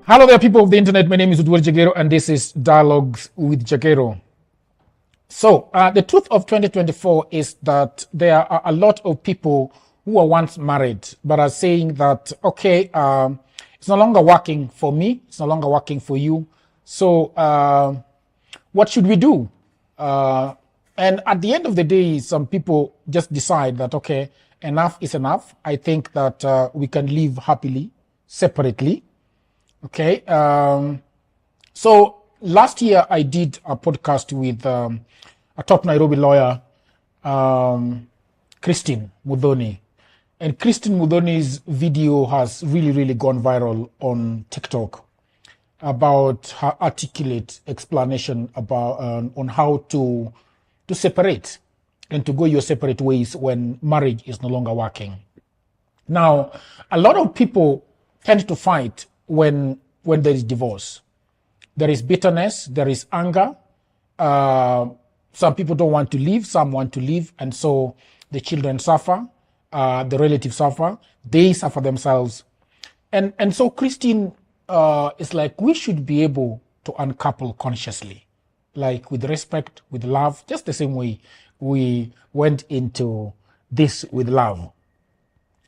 Hello there, people of the internet. My name is Udwar Jagero, and this is Dialogues with Jagero. So, the truth of 2024 is that there are a lot of people who were once married, but are saying that, okay, it's no longer working for me, it's no longer working for you. So, what should we do? And at the end of the day, some people just decide that, okay, enough is enough. I think that we can live happily, separately. Okay. So last year I did a podcast with a top Nairobi lawyer, Christine Muthoni. And Christine Muthoni's video has really gone viral on TikTok about her articulate explanation about on how to separate and to go your separate ways when marriage is no longer working. Now, a lot of people tend to fight when there is divorce. There is bitterness, there is anger. Some people don't want to leave, some want to leave, and so the children suffer, the relatives suffer, they suffer themselves. And so Christine is like, we should be able to uncouple consciously, like with respect, with love, just the same way we went into this with love.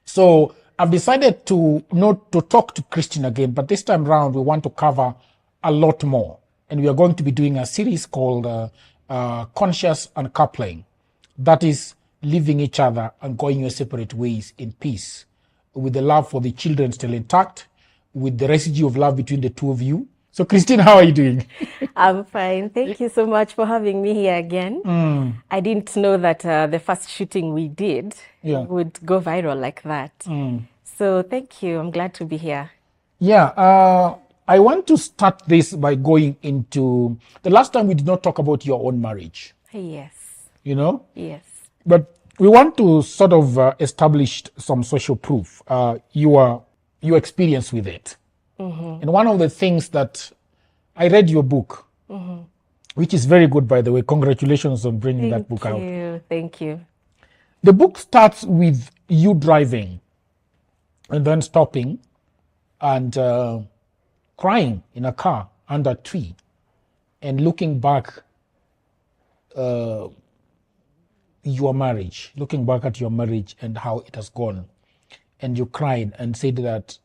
So I've decided to not to talk to Christine again, but this time around we want to cover a lot more. And we are going to be doing a series called Conscious Uncoupling. That is leaving each other and going your separate ways in peace, with the love for the children still intact, with the residue of love between the two of you. So Christine, how are you doing? I'm fine. Thank you so much for having me here again. I didn't know that the first shooting we did would go viral like that. So thank you. I'm glad to be here. Yeah. I want to start this by going into the last time we did not talk about your own marriage. Yes. You know? Yes. But we want to sort of establish some social proof, your experience with it. And one of the things that I read your book, which is very good, by the way. Congratulations on bringing that book out. Thank you. The book starts with you driving and then stopping and crying in a car under a tree and looking back looking back at your marriage and how it has gone. And you cried and said that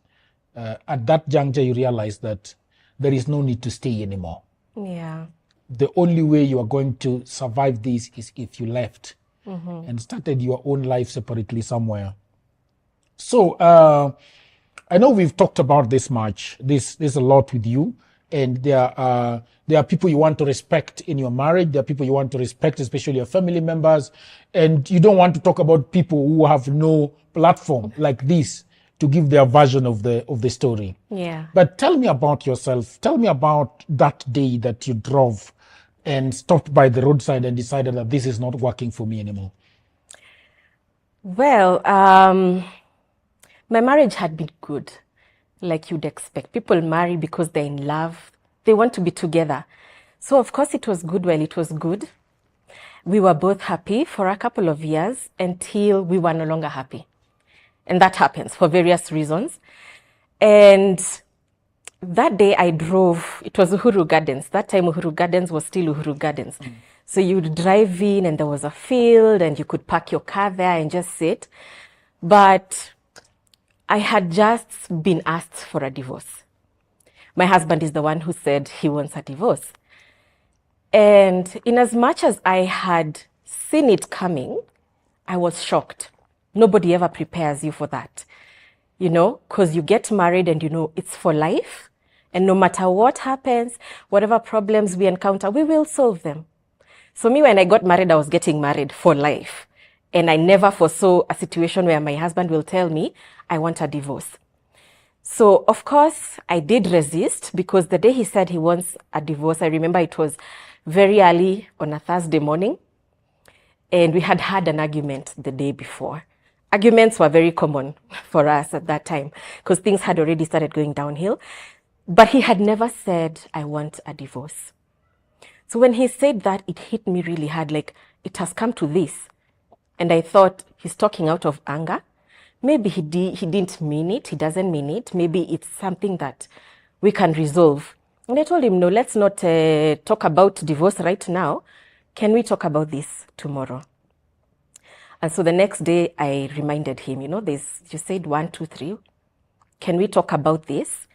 at that juncture you realized that there is no need to stay anymore. Yeah. The only way you are going to survive this is if you left and started your own life separately somewhere. So I know we've talked about this much. There's a lot with you, and there are people you want to respect in your marriage. There are people you want to respect, especially your family members, and you don't want to talk about people who have no platform like this to give their version of the story. Yeah. But tell me about yourself. Tell me about that day that you drove and stopped by the roadside and decided that this is not working for me anymore. Well, my marriage had been good, like you'd expect. People marry because they're in love. They want to be together. So, of course, it was good while it was good. We were both happy for a couple of years until we were no longer happy. And that happens for various reasons. And that day I drove, it was Uhuru Gardens. That time Uhuru Gardens was still Uhuru Gardens. So you'd drive in and there was a field and you could park your car there and just sit. But I had just been asked for a divorce. My husband is the one who said he wants a divorce. And in as much as I had seen it coming, I was shocked. Nobody ever prepares you for that, you know, because you get married and you know it's for life. And no matter what happens, whatever problems we encounter, we will solve them. So me, when I got married, I was getting married for life. And I never foresaw a situation where my husband will tell me, I want a divorce. So, of course, I did resist because the day he said he wants a divorce, I remember it was very early on a Thursday morning. And we had had an argument the day before. Arguments were very common for us at that time because things had already started going downhill. But he had never said, I want a divorce. So when he said that, it hit me really hard, like it has come to this. And I thought he's talking out of anger. Maybe he didn't mean it. He doesn't mean it. Maybe it's something that we can resolve. And I told him, no, let's not talk about divorce right now. Can we talk about this tomorrow? And so the next day I reminded him, you said 1, 2, 3. Can we talk about this?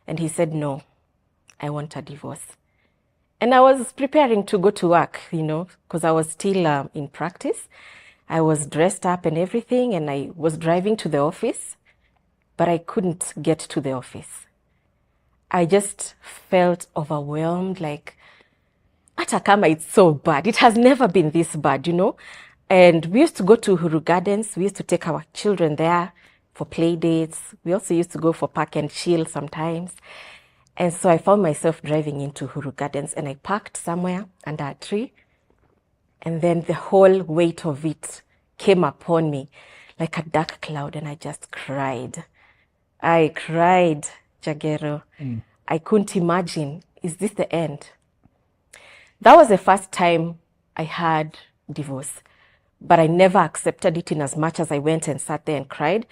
And he said, no, I want a divorce. And I was preparing to go to work, because I was still in practice. I was dressed up and everything, and I was driving to the office, but I couldn't get to the office. I just felt overwhelmed, like, hata kama it's so bad. It has never been this bad, And we used to go to Huru Gardens. We used to take our children there for play dates. We also used to go for park and chill sometimes. And so I found myself driving into Huru Gardens, and I parked somewhere under a tree. And then the whole weight of it came upon me like a dark cloud, and I just cried. I cried, Jagero. I couldn't imagine, is this the end? That was the first time I had divorce, but I never accepted it in as much as I went and sat there and cried.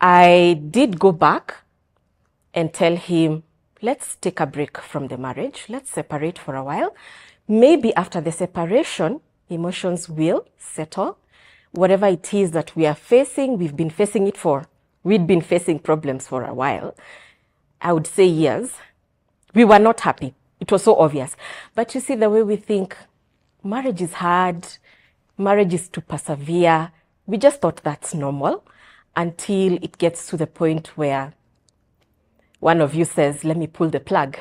I did go back and tell him, let's take a break from the marriage. Let's separate for a while. Maybe after the separation, emotions will settle. Whatever it is that we are facing, we'd been facing problems for a while. I would say years. We were not happy. It was so obvious. But you see, the way we think, marriage is hard, marriage is to persevere. We just thought that's normal until it gets to the point where one of you says, let me pull the plug.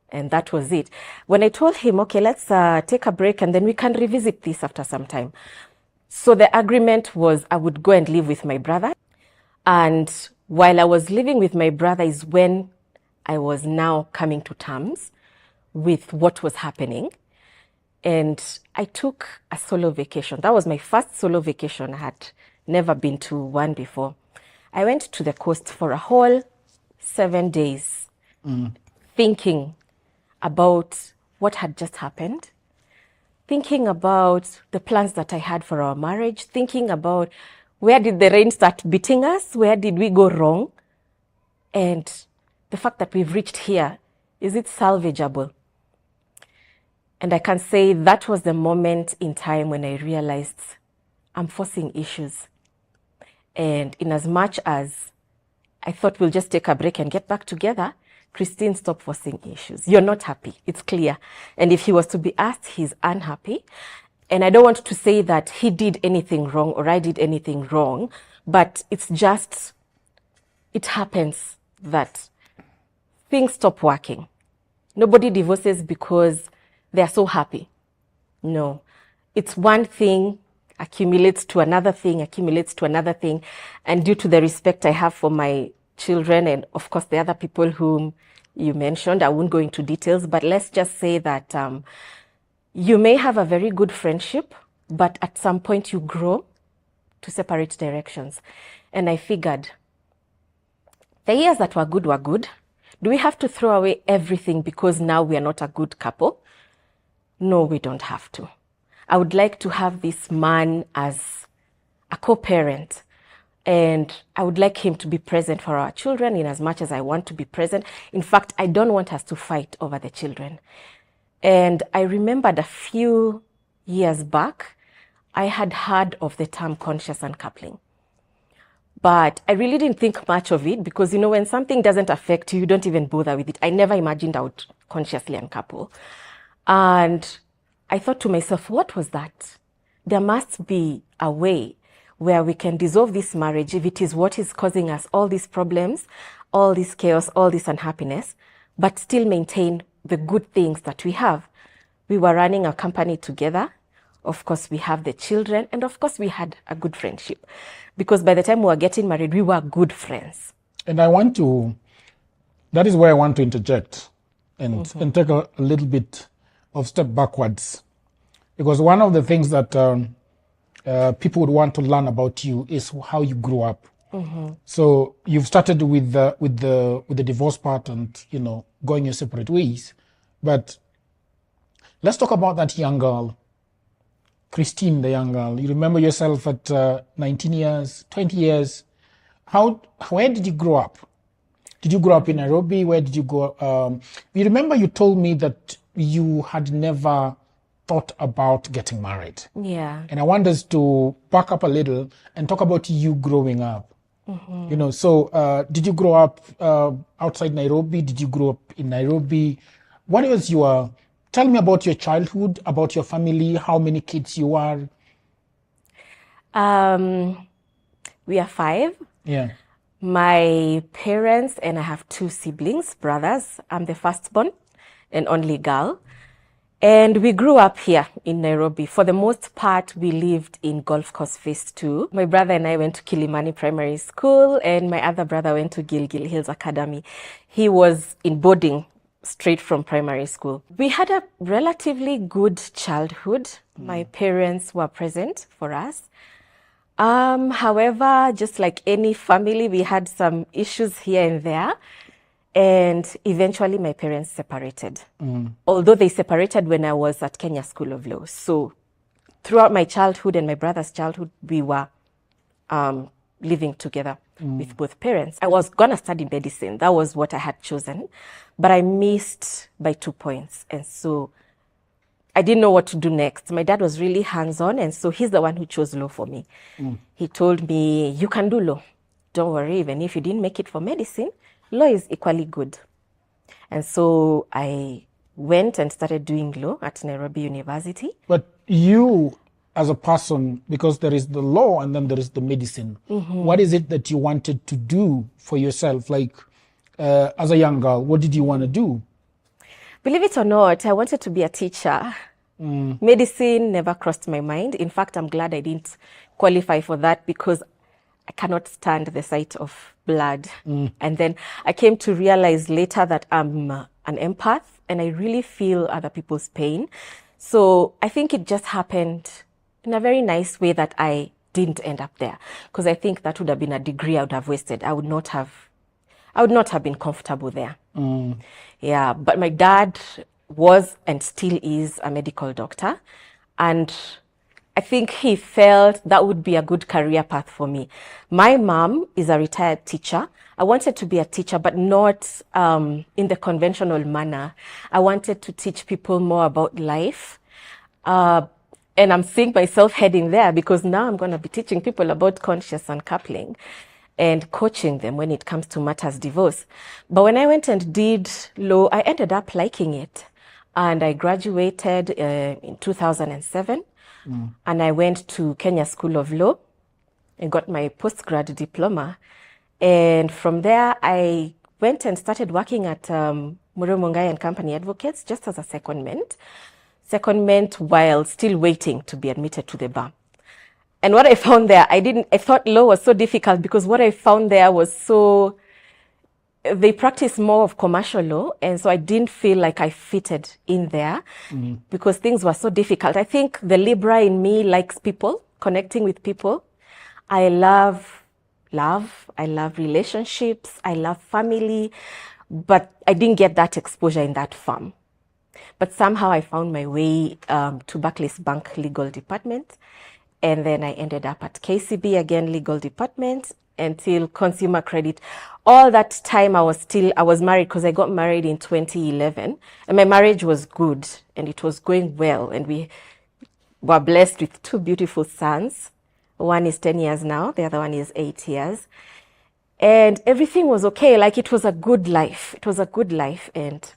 And that was it. When I told him, okay, let's take a break and then we can revisit this after some time. So the agreement was I would go and live with my brother. And while I was living with my brother is when I was now coming to terms with what was happening. And I took a solo vacation. That was my first solo vacation. I had never been to one before. I went to the coast for a whole 7 days, thinking about what had just happened, thinking about the plans that I had for our marriage, thinking about where did the rain start beating us, where did we go wrong, and the fact that we've reached here, is it salvageable? And I can say that was the moment in time when I realized I'm forcing issues. And in as much as I thought we'll just take a break and get back together, Christine, stop forcing issues. You're not happy. It's clear. And if he was to be asked, he's unhappy. And I don't want to say that he did anything wrong or I did anything wrong, but it's just, it happens that things stop working. Nobody divorces because they're so happy. No. It's one thing accumulates to another thing, and due to the respect I have for my children and of course the other people whom you mentioned, I won't go into details, but let's just say that you may have a very good friendship, but at some point you grow to separate directions. And I figured the years that were good were good. Do we have to throw away everything because now we are not a good couple? No, we don't have to. I would like to have this man as a co-parent, and I would like him to be present for our children in as much as I want to be present. In fact, I don't want us to fight over the children. And I remembered a few years back, I had heard of the term conscious uncoupling. But I really didn't think much of it because, when something doesn't affect you, you don't even bother with it. I never imagined I would consciously uncouple. And I thought to myself, what was that? There must be a way where we can dissolve this marriage if it is what is causing us all these problems, all this chaos, all this unhappiness, but still maintain the good things that we have. We were running a company together. Of course, we have the children, and of course, we had a good friendship. Because by the time we were getting married, we were good friends. And that is where I want to interject and take a little bit of step backwards. Because one of the things that people would want to learn about you is how you grew up. So you've started with the divorce part and, going your separate ways. But let's talk about that young girl, Christine, the young girl. You remember yourself at 19 years, 20 years. Where did you grow up? Did you grow up in Nairobi? Where did you go? You remember you told me that you had never thought about getting married. Yeah. And I want us to back up a little and talk about you growing up. You know, so did you grow up outside Nairobi? Did you grow up in Nairobi? What was your, tell me about your childhood, about your family, how many kids you are. We are 5. Yeah. My parents, and I have 2 siblings, brothers. I'm the firstborn and only girl. And we grew up here in Nairobi. For the most part, we lived in Golf Course Phase 2. My brother and I went to Kilimani Primary School, and my other brother went to Gilgil Hills Academy. He was in boarding straight from primary school. We had a relatively good childhood. My parents were present for us. However, just like any family, we had some issues here and there. And eventually my parents separated. Although they separated when I was at Kenya School of Law. So throughout my childhood and my brother's childhood, we were living together with both parents. I was going to study medicine. That was what I had chosen. But I missed by 2 points. And so I didn't know what to do next. My dad was really hands-on, and so he's the one who chose law for me. He told me, you can do law. Don't worry, even if you didn't make it for medicine, law is equally good. And so I went and started doing law at Nairobi University. But you, as a person, because there is the law and then there is the medicine, what is it that you wanted to do for yourself? Like, as a young girl, what did you want to do? Believe it or not, I wanted to be a teacher. Medicine never crossed my mind. In fact, I'm glad I didn't qualify for that because I cannot stand the sight of blood. And then I came to realize later that I'm an empath and I really feel other people's pain. So I think it just happened in a very nice way that I didn't end up there, because I think that would have been a degree I would have wasted. I would not have been comfortable there. Yeah, but my dad was and still is a medical doctor. And I think he felt that would be a good career path for me. My mom is a retired teacher. I wanted to be a teacher, but not in the conventional manner. I wanted to teach people more about life. And I'm seeing myself heading there because now I'm going to be teaching people about conscious uncoupling and coaching them when it comes to matters divorce. But when I went and did law, I ended up liking it. And I graduated in 2007. And I went to Kenya School of Law and got my postgrad diploma. And from there, I went and started working at Muro Mungai and Company Advocates just as a secondment while still waiting to be admitted to the bar. And what I found there, I thought law was so difficult because what I found there was they practice more of commercial law. And so I didn't feel like I fitted in there because things were so difficult. I think the Libra in me likes people, connecting with people. I love relationships. I love family, but I didn't get that exposure in that firm. But somehow I found my way to Barclays Bank Legal Department. And then I ended up at KCB again, Legal Department, until Consumer Credit. All that time I was married because I got married in 2011. And my marriage was good and it was going well. And we were blessed with 2 beautiful sons. One is 10 years now. The other one is 8 years. And everything was okay. Like it was a good life. It was a good life. And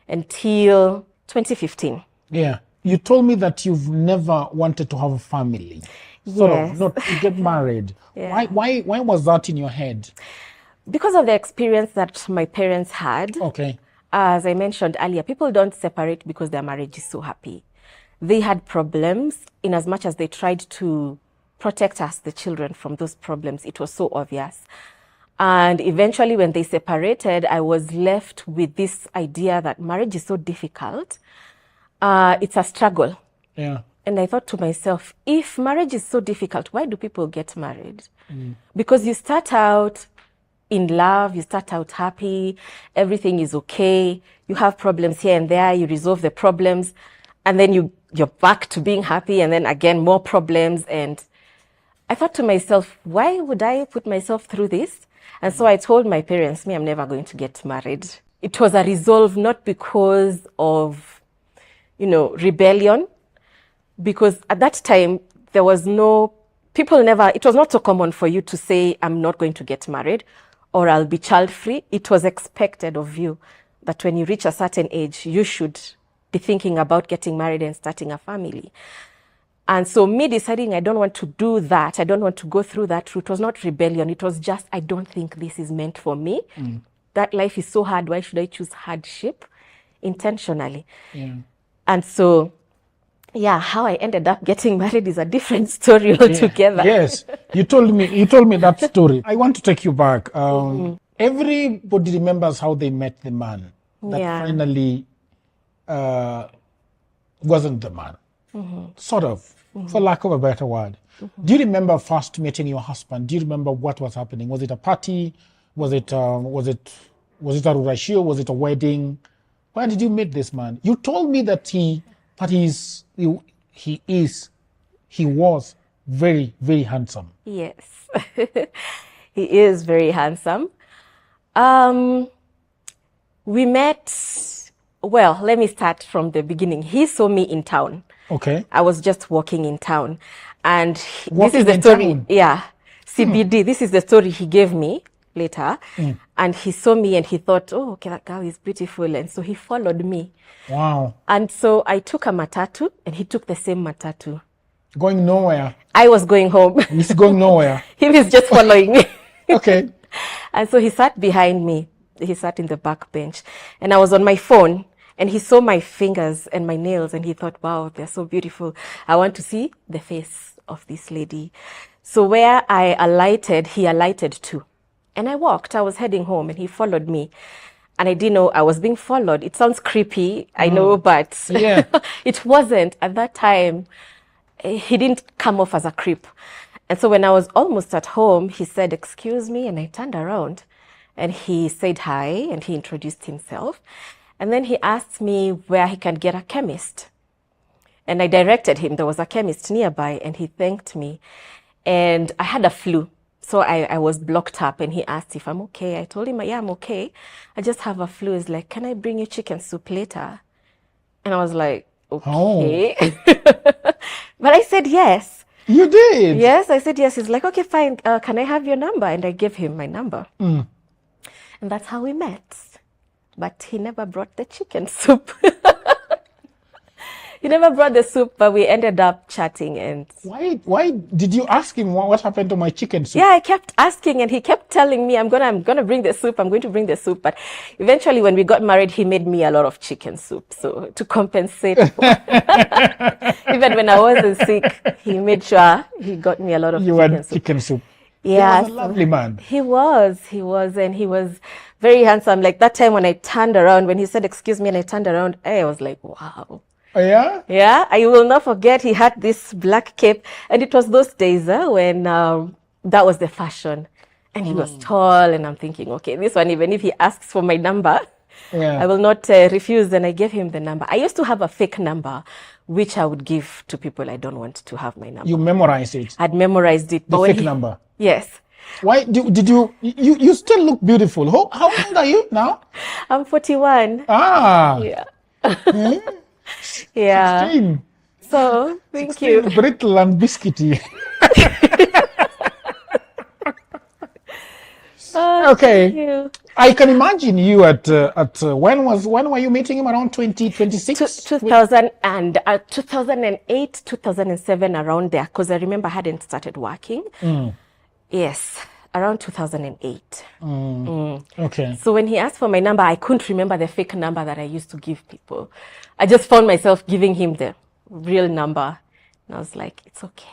until 2015. Yeah. You told me that you've never wanted to have a family. Yes. Sort of, not to get married. Yeah. Why was that in your head? Because of the experience that my parents had. Okay. As I mentioned earlier, people don't separate because their marriage is so happy. They had problems in as much as they tried to protect us, the children, from those problems. It was so obvious. And eventually when they separated, I was left with this idea that marriage is so difficult. It's a struggle. Yeah. And I thought to myself, if marriage is so difficult, why do people get married? Because you start out in love, you start out happy, everything is okay, you have problems here and there, you resolve the problems, and then you're back to being happy, and then again, more problems. And I thought to myself, why would I put myself through this? And so I told my parents, I'm never going to get married. It was a resolve, not because of, rebellion, because at that time, there was it was not so common for you to say, I'm not going to get married or I'll be child-free. It was expected of you that when you reach a certain age, you should be thinking about getting married and starting a family. And so me deciding I don't want to do that, I don't want to go through that route, was not rebellion. It was just, I don't think this is meant for me. That life is so hard. Why should I choose hardship intentionally? Yeah. And so, how I ended up getting married is a different story altogether. Yes, you told me that story. I want to take you back. Everybody remembers how they met the man that finally wasn't the man. Sort of, for lack of a better word. Do you remember first meeting your husband? Do you remember what was happening? Was it a party? Was it a rurashio? Was it a wedding? Where did you meet this man? You told me that he was very, very handsome. Yes, he is very handsome. We met, let me start from the beginning. He saw me in town. Okay. I was just walking in town. And Walking this is the in story. town? Yeah. CBD. This is the story he gave me later. And he saw me and he thought, oh, okay, that girl is beautiful. And so he followed me. Wow. And so I took a matatu and he took the same matatu. Going nowhere. I was going home. He's going nowhere. He was just following me. Okay. And so he sat behind me. He sat in the back bench. And I was on my phone. And he saw my fingers and my nails and he thought, wow, they're so beautiful. I want to see the face of this lady. So where I alighted, he alighted too. And I walked. I was heading home and he followed me. And I didn't know I was being followed. It sounds creepy, I know, but it wasn't. At that time, he didn't come off as a creep. And so when I was almost at home, he said, excuse me. And I turned around and he said hi and he introduced himself. And then he asked me where he can get a chemist. And I directed him. There was a chemist nearby and he thanked me. And I had a flu. So I was blocked up and he asked if I'm okay. I told him, yeah, I'm okay. I just have a flu. He's like, can I bring you chicken soup later? And I was like, okay. But I said yes. You did? Yes, I said yes. He's like, okay, fine. Can I have your number? And I gave him my number. And that's how we met. But he never brought the chicken soup. He never brought the soup, but we ended up chatting. And why did you ask him what happened to my chicken soup? Yeah, I kept asking, and he kept telling me, I'm gonna bring the soup. I'm going to bring the soup. But eventually, when we got married, he made me a lot of chicken soup, so to compensate. Even when I wasn't sick, he made sure he got me a lot of chicken soup. Yeah, he was a lovely man. He was, and he was very handsome. Like that time when I turned around, when he said, excuse me, and I turned around, I was like, wow. Oh, yeah? Yeah, I will not forget he had this black cape. And it was those days when that was the fashion. And he was tall, and I'm thinking, okay, this one, even if he asks for my number, I will not refuse. And I gave him the number. I used to have a fake number, which I would give to people I don't want to have my number. You memorized it? I'd memorized it. The fake number? Yes. Why did you still look beautiful? How old are you now? I'm 41. Ah. Yeah. Yeah. 16. So, thank 16, you. Brittle and biscuity. Okay. Thank you. I can imagine you at when were you meeting him, around 2026? 2008, 2007, around there, because I remember I hadn't started working. Yes, around 2008. Okay. So when he asked for my number, I couldn't remember the fake number that I used to give people. I just found myself giving him the real number. And I was like, it's okay.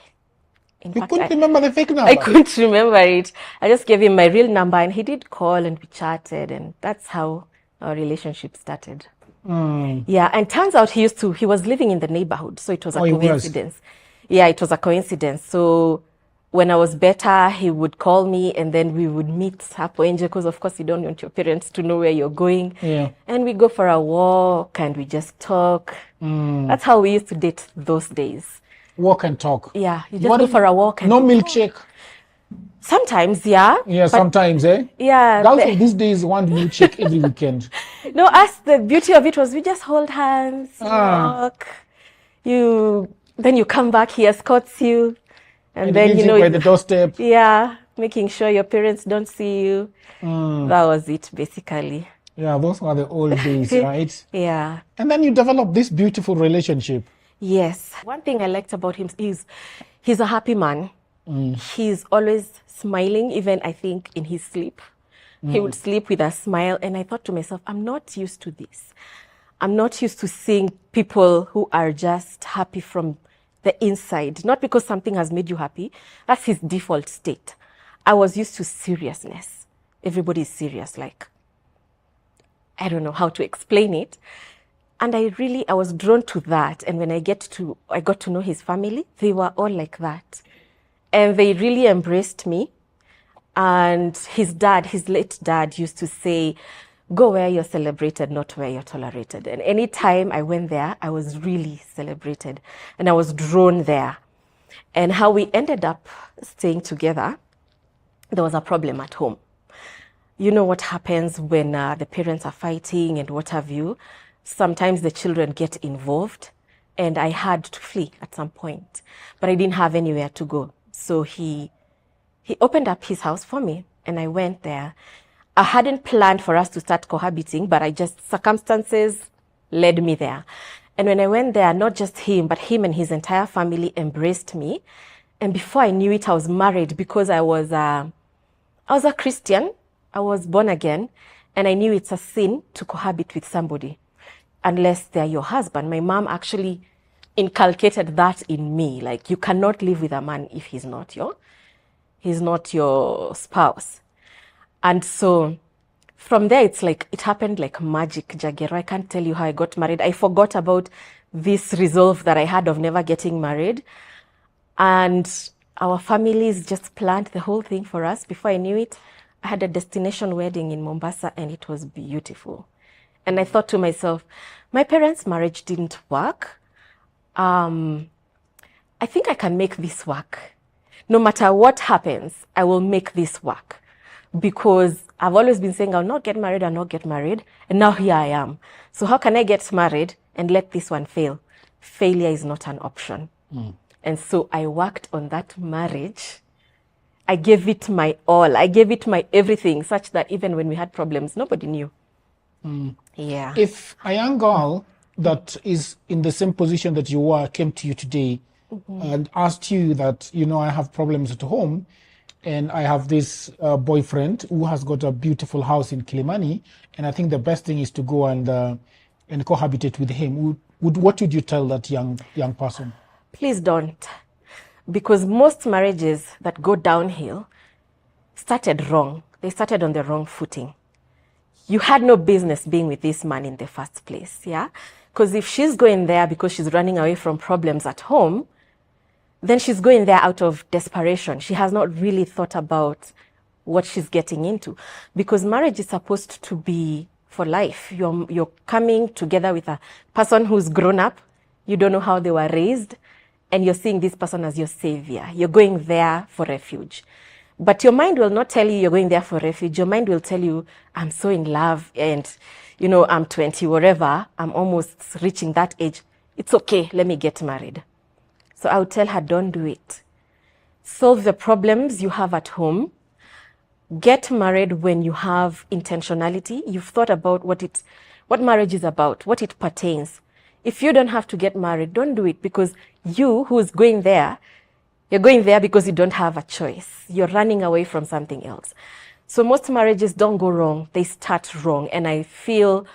In You fact, couldn't remember the fake number? I couldn't remember it. I just gave him my real number and he did call and we chatted, and that's how our relationship started. Yeah, and turns out he was living in the neighborhood, so it was a coincidence. Yeah, it was a coincidence. So when I was better, he would call me and then we would meet hapo nje, because of course you don't want your parents to know where you're going. Yeah. And we go for a walk and we just talk. That's how we used to date those days. Walk and talk. Yeah, you just go for a walk. And no milkshake. Sometimes, yeah. Yeah, But sometimes, eh? yeah. Girls of these days want milkshake every weekend. No, us, the beauty of it was we just hold hands, Ah. walk. Then you come back, he escorts you. And And then, leaves you by the doorstep. yeah, making sure your parents don't see you. That was it, basically. Yeah, those were the old days, right? Yeah. And then you develop this beautiful relationship. Yes. One thing I liked about him is he's a happy man. He's always smiling, even I think in his sleep. He would sleep with a smile. And I thought to myself, I'm not used to this. I'm not used to seeing people who are just happy from the inside. Not because something has made you happy. That's his default state. I was used to seriousness. Everybody is serious, like, I don't know how to explain it. And I was drawn to that. And when I got to know his family, they were all like that. And they really embraced me. And his late dad used to say, go where you're celebrated, not where you're tolerated. And anytime I went there, I was really celebrated. And I was drawn there. And how we ended up staying together, there was a problem at home. You know what happens when the parents are fighting and what have you. Sometimes the children get involved. And I had to flee at some point. But I didn't have anywhere to go. So he opened up his house for me. And I went there. I hadn't planned for us to start cohabiting, but circumstances led me there. And when I went there, not just him, but him and his entire family embraced me. And before I knew it, I was married because I was a Christian. I was born again. And I knew it's a sin to cohabit with somebody unless they're your husband. My mom actually inculcated that in me. Like, you cannot live with a man if he's not your spouse. And so from there, it's like, it happened like magic, Jagero. I can't tell you how I got married. I forgot about this resolve that I had of never getting married. And our families just planned the whole thing for us. Before I knew it, I had a destination wedding in Mombasa, and it was beautiful. And I thought to myself, my parents' marriage didn't work. I think I can make this work. No matter what happens, I will make this work. Because I've always been saying, I'll not get married, and now here I am. So how can I get married and let this one fail? Failure is not an option. And so I worked on that marriage. I gave it my all. I gave it my everything, such that even when we had problems, nobody knew. Yeah. If a young girl that is in the same position that you were came to you today and asked you that, I have problems at home, and I have this boyfriend who has got a beautiful house in Kilimani, and I think the best thing is to go and cohabitate with him. What would you tell that young person? Please don't. Because most marriages that go downhill started wrong. They started on the wrong footing. You had no business being with this man in the first place, yeah? Because if she's going there because she's running away from problems at home, then she's going there out of desperation. She has not really thought about what she's getting into. Because marriage is supposed to be for life. You're coming together with a person who's grown up. You don't know how they were raised. And you're seeing this person as your savior. You're going there for refuge. But your mind will not tell you you're going there for refuge. Your mind will tell you, I'm so in love and, I'm 20, whatever. I'm almost reaching that age. It's okay. Let me get married. So I would tell her, don't do it. Solve the problems you have at home. Get married when you have intentionality. You've thought about what marriage is about, what it pertains. If you don't have to get married, don't do it, because you who's going there, you're going there because you don't have a choice. You're running away from something else. So most marriages don't go wrong. They start wrong. And I feel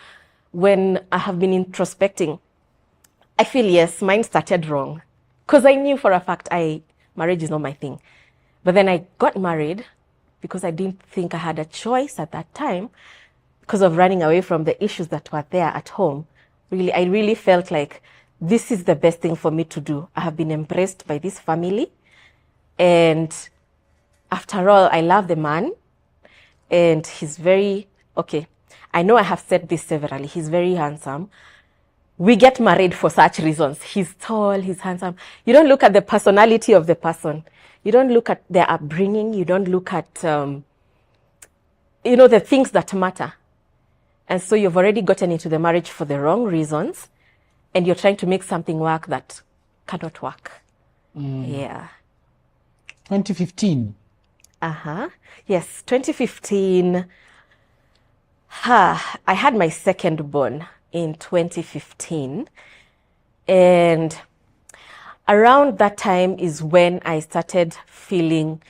when I have been introspecting, I feel, yes, mine started wrong. Because I knew for a fact marriage is not my thing. But then I got married because I didn't think I had a choice at that time because of running away from the issues that were there at home. I really felt like this is the best thing for me to do. I have been embraced by this family. And after all, I love the man. And he's okay, I know I have said this severally. He's very handsome. We get married for such reasons. He's tall, he's handsome. You don't look at the personality of the person. You don't look at their upbringing. You don't look at, the things that matter. And so you've already gotten into the marriage for the wrong reasons, and you're trying to make something work that cannot work. Yeah. 2015. Yes, 2015. I had my second born in 2015. And around that time is when I started feeling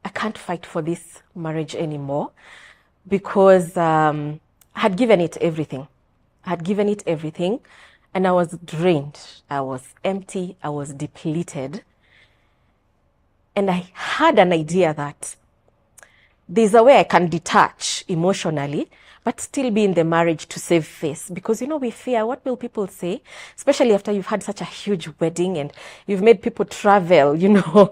I can't fight for this marriage anymore, because I had given it everything. And I was drained. I was empty. I was depleted. And I had an idea that there's a way I can detach emotionally, but still be in the marriage to save face. Because, we fear, what will people say? Especially after you've had such a huge wedding and you've made people travel, to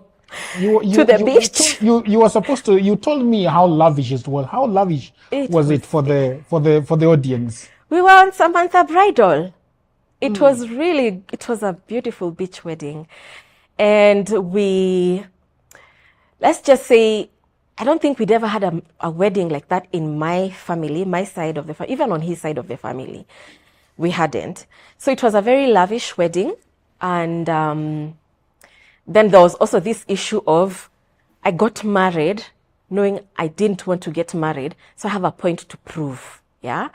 the beach. You were supposed to, you told me how lavish it was. How lavish was it for the audience? We were on Samantha Bridal. It was a beautiful beach wedding. And let's just say, I don't think we'd ever had a wedding like that in my family, my side of the family, even on his side of the family. We hadn't. So it was a very lavish wedding. And then there was also this issue of, I got married knowing I didn't want to get married. So I have a point to prove. Yeah.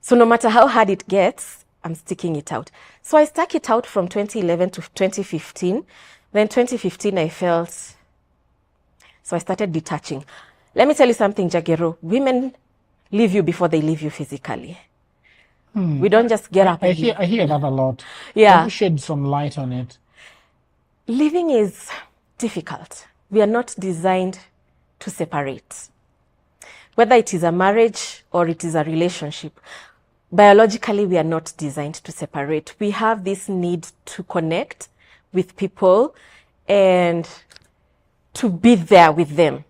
So no matter how hard it gets, I'm sticking it out. So I stuck it out from 2011 to 2015. Then 2015, I felt... So I started detaching. Let me tell you something, Jagero. Women leave you before they leave you physically. We don't just get up. I hear that a lot. Yeah. Can you shed some light on it? Living is difficult. We are not designed to separate. Whether it is a marriage or it is a relationship, biologically, we are not designed to separate. We have this need to connect with people and to be there with them,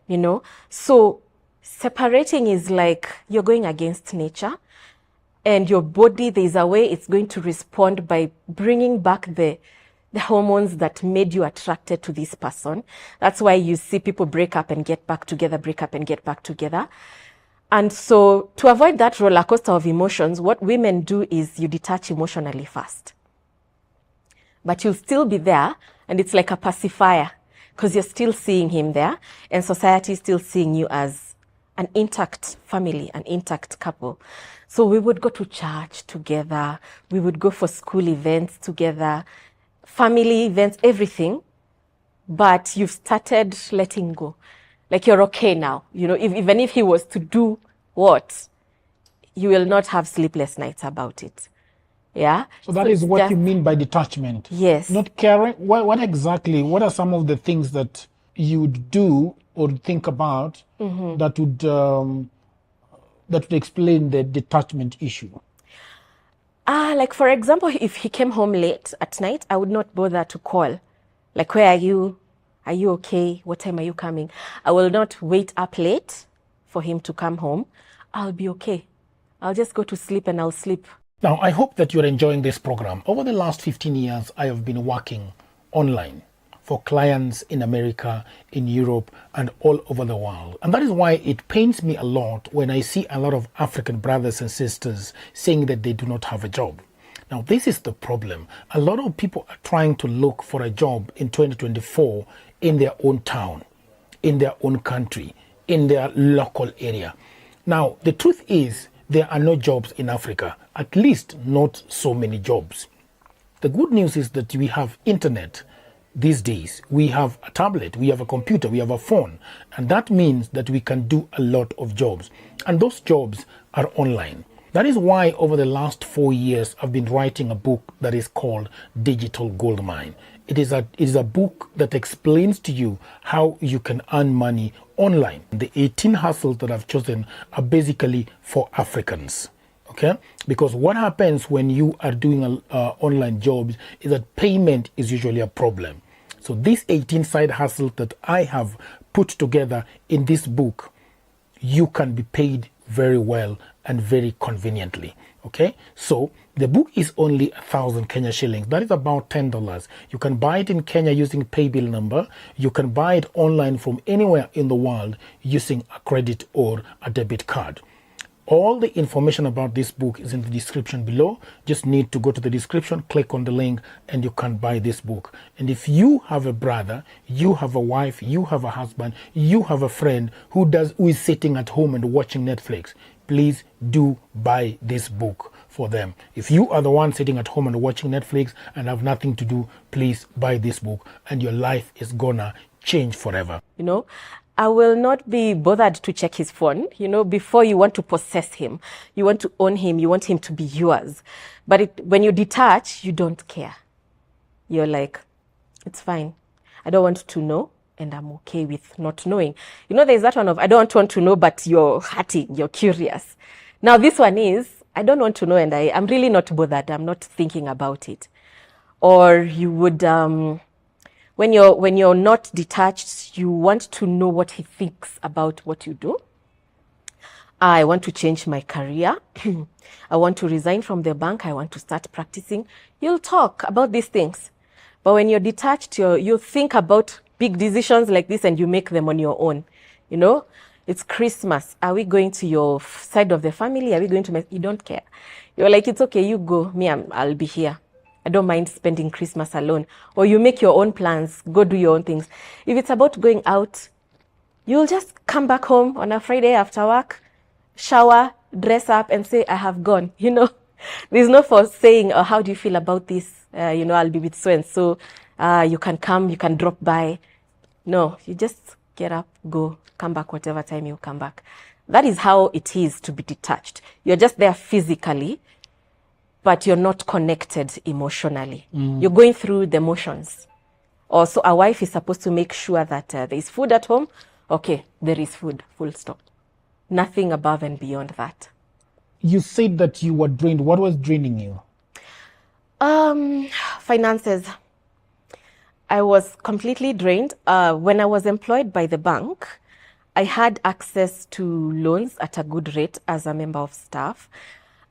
So separating is like you're going against nature, and your body, there's a way it's going to respond by bringing back the hormones that made you attracted to this person. That's why you see people break up and get back together, break up and get back together. And so to avoid that roller coaster of emotions, what women do is you detach emotionally first. But you'll still be there, and it's like a pacifier, because you're still seeing him there, and society is still seeing you as an intact family, an intact couple. So we would go to church together. We would go for school events together, family events, everything. But you've started letting go. Like you're okay now. Even if he was to do what, you will not have sleepless nights about it. Yeah. So that is what you mean by detachment. Yes. Not caring. What exactly? What are some of the things that you would do or think about that would explain the detachment issue? Like for example, if he came home late at night, I would not bother to call. Like, where are you? Are you okay? What time are you coming? I will not wait up late for him to come home. I'll be okay. I'll just go to sleep and I'll sleep. Now, I hope that you're enjoying this program. Over the last 15 years, I have been working online for clients in America, in Europe, and all over the world. And that is why it pains me a lot when I see a lot of African brothers and sisters saying that they do not have a job. Now, this is the problem. A lot of people are trying to look for a job in 2024 in their own town, in their own country, in their local area. Now, the truth is, there are no jobs in Africa, at least not so many jobs. The good news is that we have internet these days. We have a tablet, we have a computer, we have a phone, and that means that we can do a lot of jobs. And those jobs are online. That is why over the last 4 years, I've been writing a book that is called Digital Goldmine. It is a book that explains to you how you can earn money online. The 18 hustles that I've chosen are basically for Africans. Okay? Because what happens when you are doing online jobs is that payment is usually a problem. So these 18 side hustles that I have put together in this book, you can be paid very well and very conveniently. Okay, so the book is only 1,000 Kenya shillings. That is about $10. You can buy it in Kenya using paybill number. You can buy it online from anywhere in the world using a credit or a debit card. All the information about this book is in the description below. Just need to go to the description, click on the link, and you can buy this book. And if you have a brother, you have a wife, you have a husband, you have a friend who is sitting at home and watching Netflix, please do buy this book for them. If you are the one sitting at home and watching Netflix and have nothing to do, please buy this book and your life is gonna change forever. You know, I will not be bothered to check his phone. You know, before you want to possess him, you want to own him, you want him to be yours. But when you detach, you don't care. You're like, it's fine. I don't want to know, and I'm okay with not knowing. You know, there's that one of, I don't want to know, but you're hurting, you're curious. Now this one is, I don't want to know, and I'm really not bothered. I'm not thinking about it. Or you would, when you're not detached, you want to know what he thinks about what you do. I want to change my career. I want to resign from the bank. I want to start practicing. You'll talk about these things. But when you're detached, you think about big decisions like this and you make them on your own. You know, it's Christmas. Are we going to your side of the family? Are we going to, you don't care. You're like, it's okay, you go. Me, I'll be here. I don't mind spending Christmas alone. Or you make your own plans, go do your own things. If it's about going out, you'll just come back home on a Friday after work, shower, dress up and say, I have gone. You know, there's no for saying, oh, how do you feel about this? You know, I'll be with so and so. You can come, you can drop by. No, you just get up, go, come back whatever time you come back. That is how it is to be detached. You're just there physically, but you're not connected emotionally. You're going through the motions. Also, a wife is supposed to make sure that there is food at home. Okay, there is food, full stop. Nothing above and beyond that. You said that you were drained. What was draining you? Finances. I was completely drained. When I was employed by the bank, I had access to loans at a good rate as a member of staff.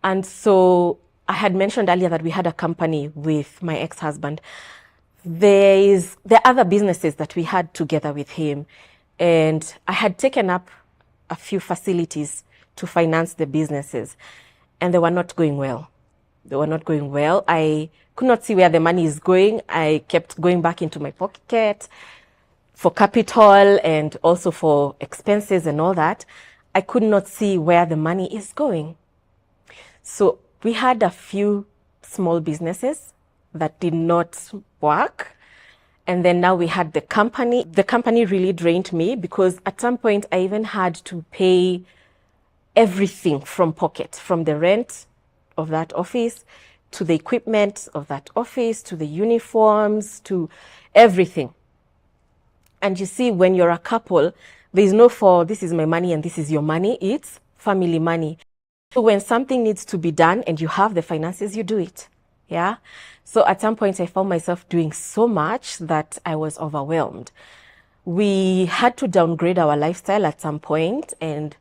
And so I had mentioned earlier that we had a company with my ex-husband. There are other businesses that we had together with him. And I had taken up a few facilities to finance the businesses. And they were not going well. They were not going well. I could not see where the money is going. I kept going back into my pocket for capital and also for expenses and all that. I could not see where the money is going. So we had a few small businesses that did not work. And then now we had the company. The company really drained me because at some point I even had to pay everything from pocket, from the rent of that office, to the equipment of that office, to the uniforms, to everything. And you see, when you're a couple, there's no for this is my money and this is your money. It's family money. So when something needs to be done and you have the finances, you do it. Yeah. So at some point I found myself doing so much that I was overwhelmed. We had to downgrade our lifestyle at some point, and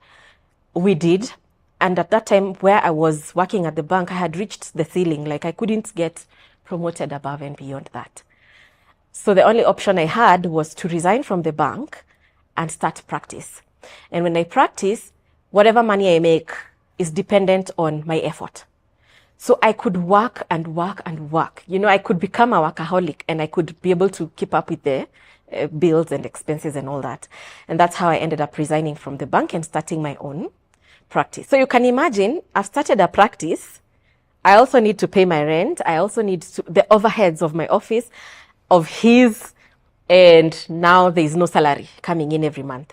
we did. And at that time where I was working at the bank, I had reached the ceiling. Like I couldn't get promoted above and beyond that. So the only option I had was to resign from the bank and start practice. And when I practice, whatever money I make is dependent on my effort. So I could work and work and work. You know, I could become a workaholic and I could be able to keep up with the bills and expenses and all that. And that's how I ended up resigning from the bank and starting my own practice. So you can imagine, I've started a practice. I also need to pay my rent. I also need the overheads of my office, of his, and now there's no salary coming in every month.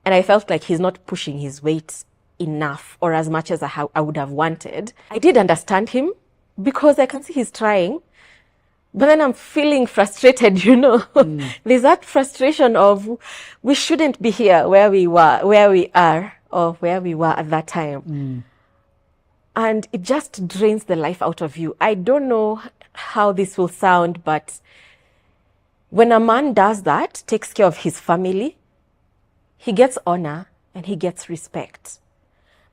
And I felt like he's not pushing his weight enough or as much as I would have wanted. I did understand him because I can see he's trying, but then I'm feeling frustrated, you know. There's that frustration of we shouldn't be here where we are, or where we were at that time. And it just drains the life out of you. I don't know how this will sound, but when a man does that, takes care of his family, he gets honor and he gets respect.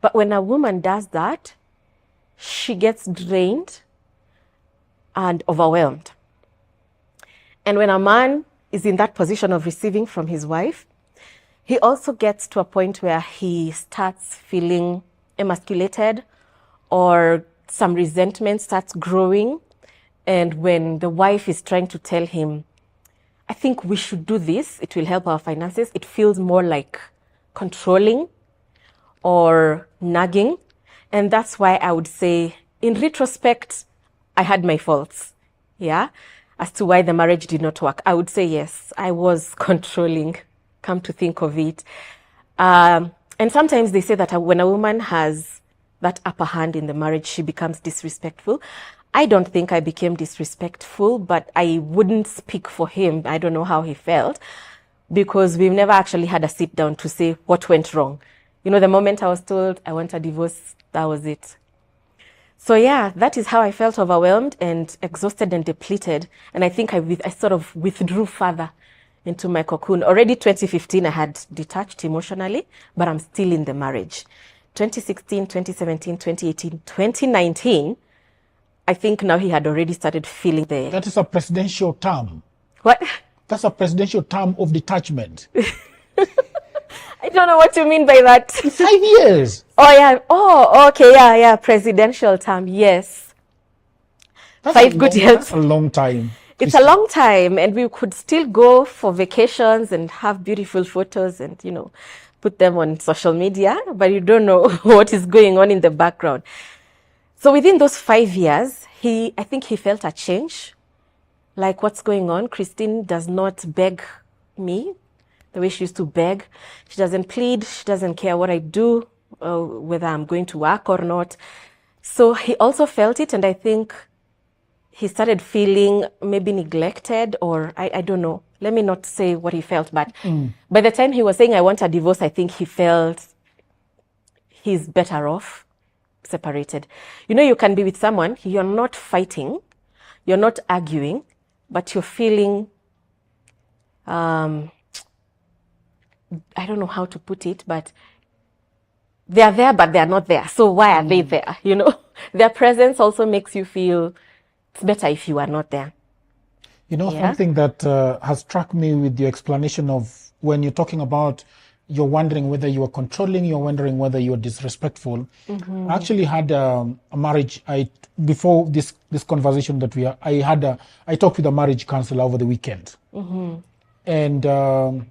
But when a woman does that, she gets drained and overwhelmed. And when a man is in that position of receiving from his wife, he also gets to a point where he starts feeling emasculated, or some resentment starts growing. And when the wife is trying to tell him, I think we should do this, it will help our finances, it feels more like controlling or nagging. And that's why I would say, in retrospect, I had my faults, yeah, as to why the marriage did not work. I would say, yes, I was controlling, come to think of it. And sometimes they say that when a woman has that upper hand in the marriage, she becomes disrespectful. I don't think I became disrespectful, but I wouldn't speak for him. I don't know how he felt, because we've never actually had a sit down to say what went wrong. You know, the moment I was told I want a divorce, that was it. So yeah, that is how I felt, overwhelmed and exhausted and depleted. And I think I sort of withdrew further into my cocoon. Already 2015, I had detached emotionally, but I'm still in the marriage. 2016, 2017, 2018, 2019, I think now he had already started feeling the... That is a presidential term. What? That's a presidential term of detachment. I don't know what you mean by that. 5 years. Oh, yeah. Oh, okay. Yeah. Presidential term. Yes. That's That's a long time. It's a long time, and we could still go for vacations and have beautiful photos and, you know, put them on social media, but you don't know what is going on in the background. So within those 5 years, I think he felt a change. Like, what's going on? Christine does not beg me the way she used to beg. She doesn't plead. She doesn't care what I do, whether I'm going to work or not. So he also felt it, and I think he started feeling maybe neglected, or I don't know. Let me not say what he felt, but by the time he was saying, I want a divorce, I think he felt he's better off separated. You know, you can be with someone, you're not fighting, you're not arguing, but you're feeling, I don't know how to put it, but they're there, but they're not there. So why are they there? You know, their presence also makes you feel it's better if you are not there. You know, something that has struck me with your explanation of when you're talking about you're wondering whether you are controlling, you're wondering whether you are disrespectful. I actually had a marriage. Before this conversation that I talked with a marriage counselor over the weekend, and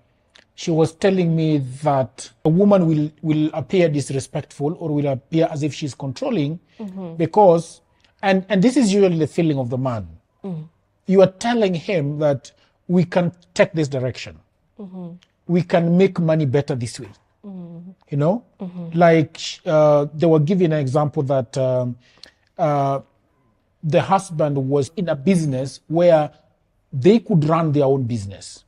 she was telling me that a woman will appear disrespectful or will appear as if she's controlling because, and this is usually the feeling of the man. You are telling him that we can take this direction. We can make money better this way. You know, like they were giving an example that the husband was in a business where they could run their own business.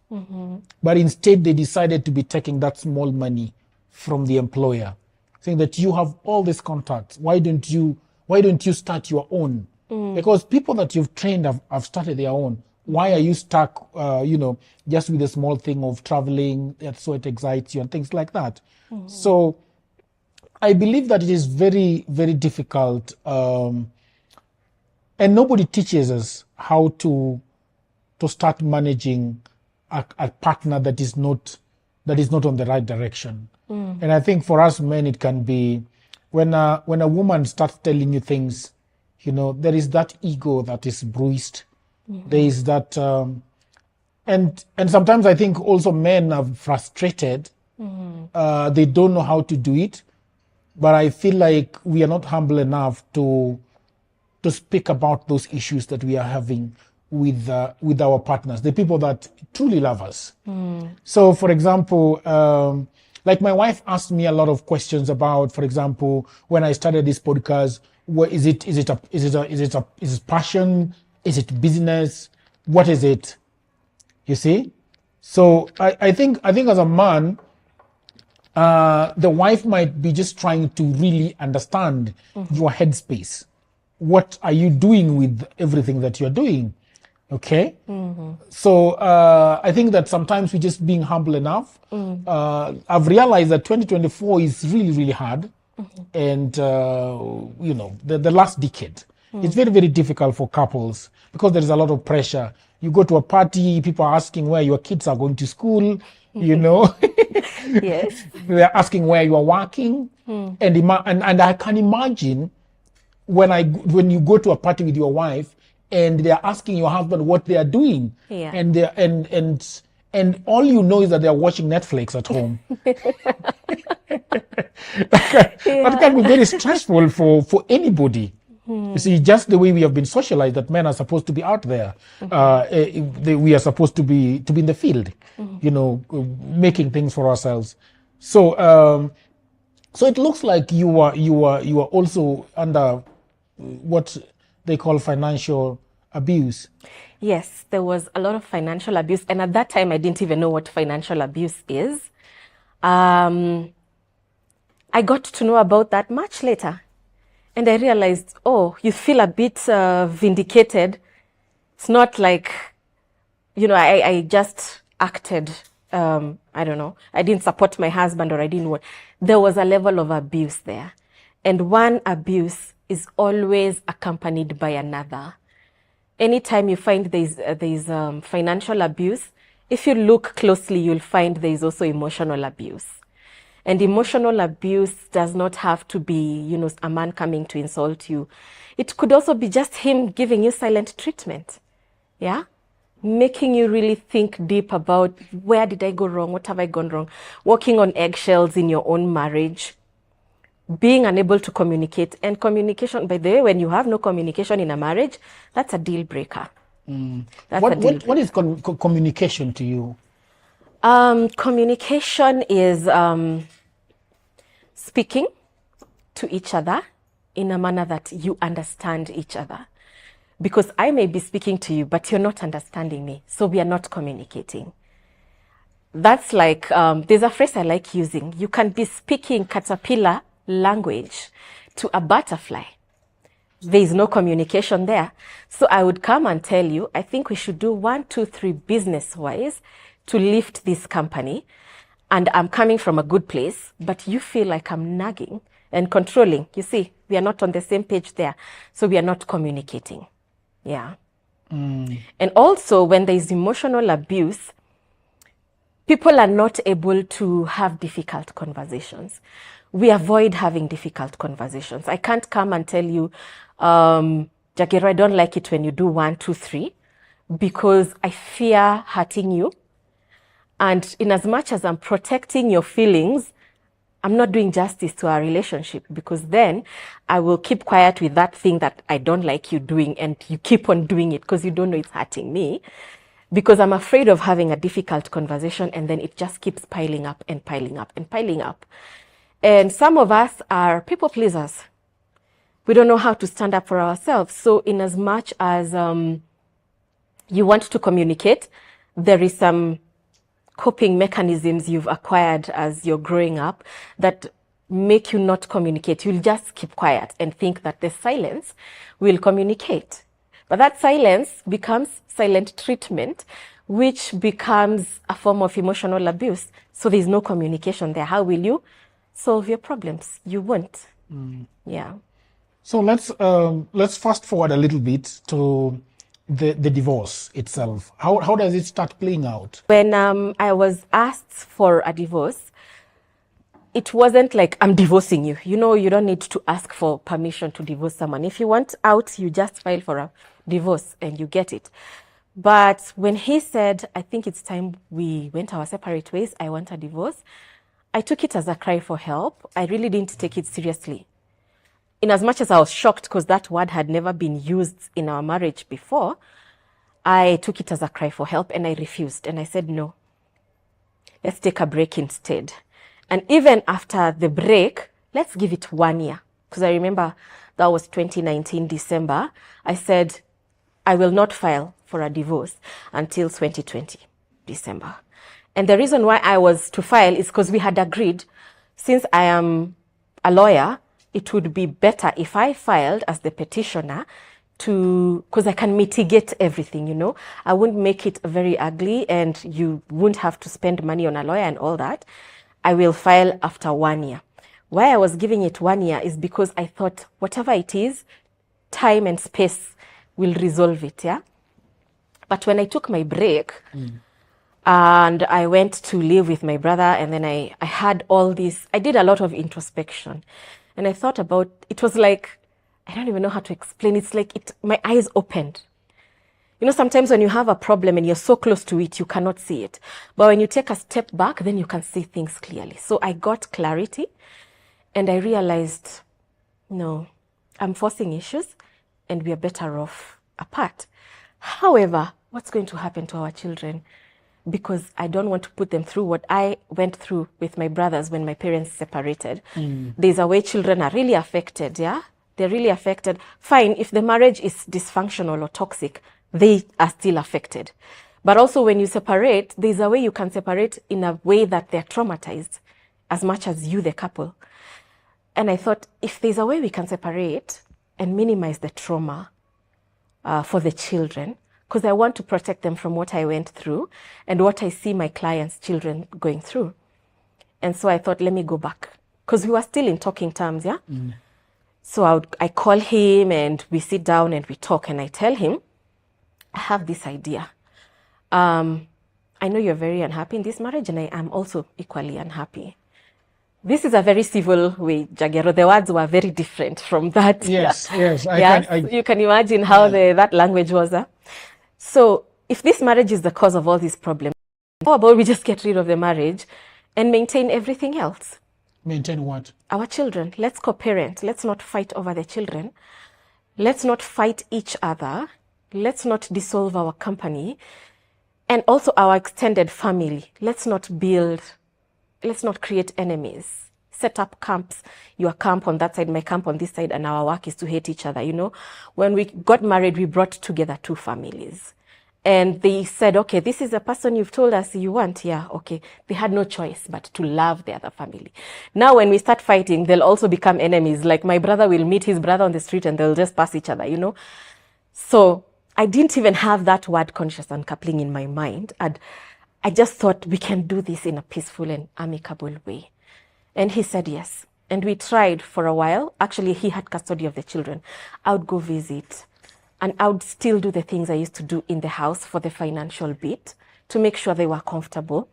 But instead they decided to be taking that small money from the employer, saying that you have all these contacts. Why don't you start your own? Because people that you've trained have started their own. Why are you stuck, just with a small thing of traveling? So it excites you and things like that. So I believe that it is very, very difficult. And nobody teaches us how to start managing a partner that is not on the right direction. And I think for us men, it can be when a woman starts telling you things, you know, there is that ego that is bruised. There is that, and sometimes I think also men are frustrated. They don't know how to do it, but I feel like we are not humble enough to speak about those issues that we are having with our partners, the people that truly love us. So, for example, like my wife asked me a lot of questions about, for example, when I started this podcast, is it passion? Is it business? What is it? You see? So I think as a man, the wife might be just trying to really understand your headspace. What are you doing with everything that you're doing? Okay? So I think that sometimes we're just being humble enough. I've realized that 2024 is really, really hard. and the last decade. It's very, very difficult for couples because there is a lot of pressure. You go to a party, people are asking where your kids are going to school, Yes. they're asking where you are working, and I can imagine when you go to a party with your wife and they are asking your husband what they are doing, Yeah. and all you know is that they are watching Netflix at home. That can be very stressful for anybody. You see, just the way we have been socialized that men are supposed to be out there, we are supposed to be in the field, making things for ourselves. So it looks like you are also under what they call financial abuse. Yes, there was a lot of financial abuse. And at that time, I didn't even know what financial abuse is. I got to know about that much later. And I realized, oh, you feel a bit vindicated. It's not like, I just acted, I don't know, I didn't support my husband or I didn't want. There was a level of abuse there. And one abuse is always accompanied by another. Anytime you find there's financial abuse, if you look closely, you'll find there's also emotional abuse. And emotional abuse does not have to be, a man coming to insult you. It could also be just him giving you silent treatment. Yeah? Making you really think deep about where did I go wrong? What have I gone wrong? Walking on eggshells in your own marriage. Being unable to communicate. And communication, by the way, when you have no communication in a marriage, that's a deal breaker. What is communication to you? Communication is speaking to each other in a manner that you understand each other. Because I may be speaking to you, but you're not understanding me. So we are not communicating. That's like, there's a phrase I like using. You can be speaking caterpillar language to a butterfly. There is no communication there. So I would come and tell you, I think we should do 1, 2, 3 business-wise to lift this company. And I'm coming from a good place, but you feel like I'm nagging and controlling. You see, we are not on the same page there. So we are not communicating. Yeah. And also when there is emotional abuse, people are not able to have difficult conversations. We avoid having difficult conversations. I can't come and tell you, Jagero, I don't like it when you do 1, 2, 3, because I fear hurting you. And in as much as I'm protecting your feelings, I'm not doing justice to our relationship, because then I will keep quiet with that thing that I don't like you doing, and you keep on doing it because you don't know it's hurting me, because I'm afraid of having a difficult conversation, and then it just keeps piling up and piling up and piling up. And some of us are people pleasers. We don't know how to stand up for ourselves. So in as much as you want to communicate, there is some coping mechanisms you've acquired as you're growing up that make you not communicate. You'll just keep quiet and think that the silence will communicate. But that silence becomes silent treatment, which becomes a form of emotional abuse. So there's no communication there. How will you solve your problems? You won't. Yeah. So let's fast forward a little bit to the divorce itself. How does it start playing out? When I was asked for a divorce, it wasn't like, I'm divorcing you. You don't need to ask for permission to divorce someone. If you want out, you just file for a divorce and you get it. But when he said, I think it's time we went our separate ways, I want a divorce, I took it as a cry for help. I really didn't take it seriously. In as much as I was shocked because that word had never been used in our marriage before, I took it as a cry for help and I refused. And I said, no, let's take a break instead. And even after the break, let's give it 1 year. Because I remember that was 2019, December. I said, I will not file for a divorce until 2020, December. And the reason why I was to file is because we had agreed, since I am a lawyer, it would be better if I filed as the petitioner because I can mitigate everything, I wouldn't make it very ugly and you wouldn't have to spend money on a lawyer and all that. I will file after 1 year. Why I was giving it 1 year is because I thought whatever it is, time and space will resolve it, yeah? But when I took my break and I went to live with my brother, and then I had all this, I did a lot of introspection. And I thought about, it was like, I don't even know how to explain. It's like my eyes opened. You know, sometimes when you have a problem and you're so close to it, you cannot see it. But when you take a step back, then you can see things clearly. So I got clarity and I realized, no, I'm forcing issues and we are better off apart. However, what's going to happen to our children? Because I don't want to put them through what I went through with my brothers when my parents separated. There's a way children are really affected, yeah? They're really affected. Fine, if the marriage is dysfunctional or toxic, they are still affected. But also when you separate, there's a way you can separate in a way that they're traumatized as much as you, the couple. And I thought, if there's a way we can separate and minimize the trauma for the children, because I want to protect them from what I went through and what I see my clients' children going through. And so I thought, let me go back. Because we were still in talking terms, yeah? So I call him and we sit down and we talk, and I tell him, I have this idea. I know you're very unhappy in this marriage, and I am also equally unhappy. This is a very civil way, Jagero. The words were very different from that. Yes. You can imagine how that language was. So if this marriage is the cause of all these problems, how about we just get rid of the marriage and maintain everything else? Maintain what? Our children. Let's co-parent. Let's not fight over the children. Let's not fight each other. Let's not dissolve our company and also our extended family. Let's not create enemies. Set up camps. Your camp on that side, my camp on this side, and our work is to hate each other. You know, when we got married, we brought together two families. And they said, okay, this is the person you've told us you want. Yeah, okay. They had no choice but to love the other family. Now, when we start fighting, they'll also become enemies. Like my brother will meet his brother on the street and they'll just pass each other, you know. So I didn't even have that word conscious uncoupling in my mind. And I just thought we can do this in a peaceful and amicable way. And he said yes. And we tried for a while. Actually, he had custody of the children. I would go visit. And I would still do the things I used to do in the house for the financial bit to make sure they were comfortable.